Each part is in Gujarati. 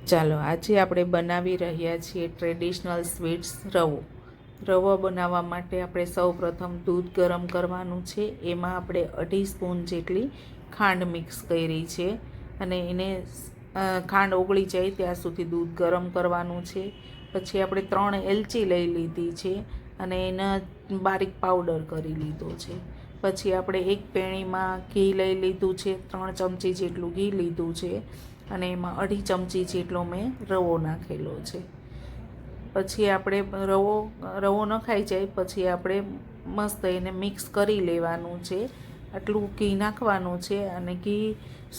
ચાલો આજે આપણે બનાવી રહ્યા છીએ ટ્રેડિશનલ સ્વીટ્સ રવો બનાવવા માટે આપણે સૌપ્રથમ દૂધ ગરમ કરવાનું છે. એમાં આપણે 2.5 સ્પૂન જેટલી ખાંડ મિક્સ કરી છે અને એને ખાંડ ઓગળી જાય ત્યાં સુધી દૂધ ગરમ કરવાનું છે. પછી આપણે 3 એલચી લઈ લીધી છે અને એના બારીક પાવડર કરી લીધો છે. પછી આપણે એક પેણીમાં ઘી લઈ લીધું છે, 3 ચમચી જેટલું ઘી લીધું છે અને એમાં 2.5 ચમચી જેટલો મેં રવો નાખેલો છે. પછી આપણે રવો નખાઈ જાય પછી આપણે મસ્ત એને મિક્સ કરી લેવાનું છે. આટલું ઘી નાખવાનું છે અને ઘી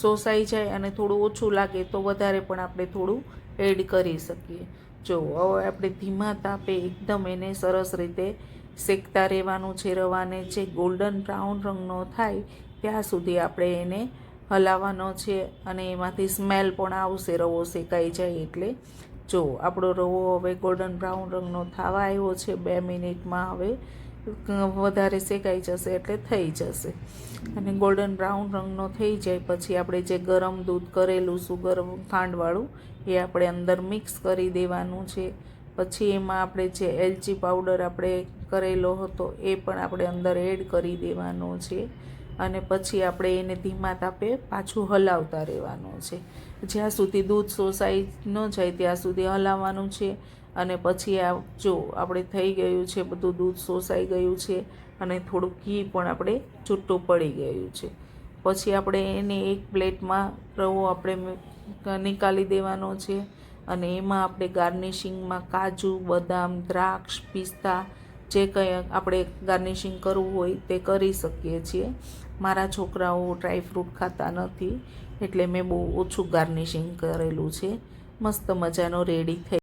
શોષાઈ જાય અને થોડું ઓછું લાગે તો વધારે પણ આપણે થોડું એડ કરી શકીએ. જો હવે આપણે ધીમા તાપે એકદમ એને સરસ રીતે શેકતા રહેવાનું છે. રવાને જે ગોલ્ડન બ્રાઉન રંગનો થાય ત્યાં સુધી આપણે એને હલાવવાનો છે અને એમાંથી સ્મેલ પણ આવશે રવો શેકાઈ જાય એટલે. જો આપણો રવો હવે ગોલ્ડન બ્રાઉન રંગનો થવા આવ્યો છે. 2 મિનિટમાં હવે વધારે શેકાઈ જશે એટલે થઈ જશે. અને ગોલ્ડન બ્રાઉન રંગનો થઈ જાય પછી આપણે જે ગરમ દૂધ કરેલું સુગર ખાંડવાળું એ આપણે અંદર મિક્સ કરી દેવાનું છે. પછી એમાં આપણે જે એલચી પાવડર આપણે કરેલો હતો એ પણ આપણે અંદર એડ કરી દેવાનો છે અને પછી આપણે એને ધીમા તાપે પાછું હલાવતા રહેવાનું છે. જ્યાં સુધી દૂધ શોષાઈ ન જાય ત્યાં સુધી હલાવવાનું છે. અને પછી આ જો આપણે થઈ ગયું છે, બધું દૂધ શોષાઈ ગયું છે અને થોડું ઘી પણ આપણે છૂટું પડી ગયું છે. પછી આપણે એને એક પ્લેટમાં રવો આપણે નીકાળી દેવાનો છે અને એમાં આપણે ગાર્નિશિંગમાં કાજુ, બદામ, દ્રાક્ષ, પિસ્તા જે કંઈ આપણે ગાર્નિશિંગ કરવું હોય તે કરી શકીએ છીએ. મારા છોકરાઓ ડ્રાયફ્રૂટ ખાતા નથી એટલે મેં બહુ ઓછું ગાર્નિશિંગ કરેલું છે. મસ્ત મજાનો રેડી થઈ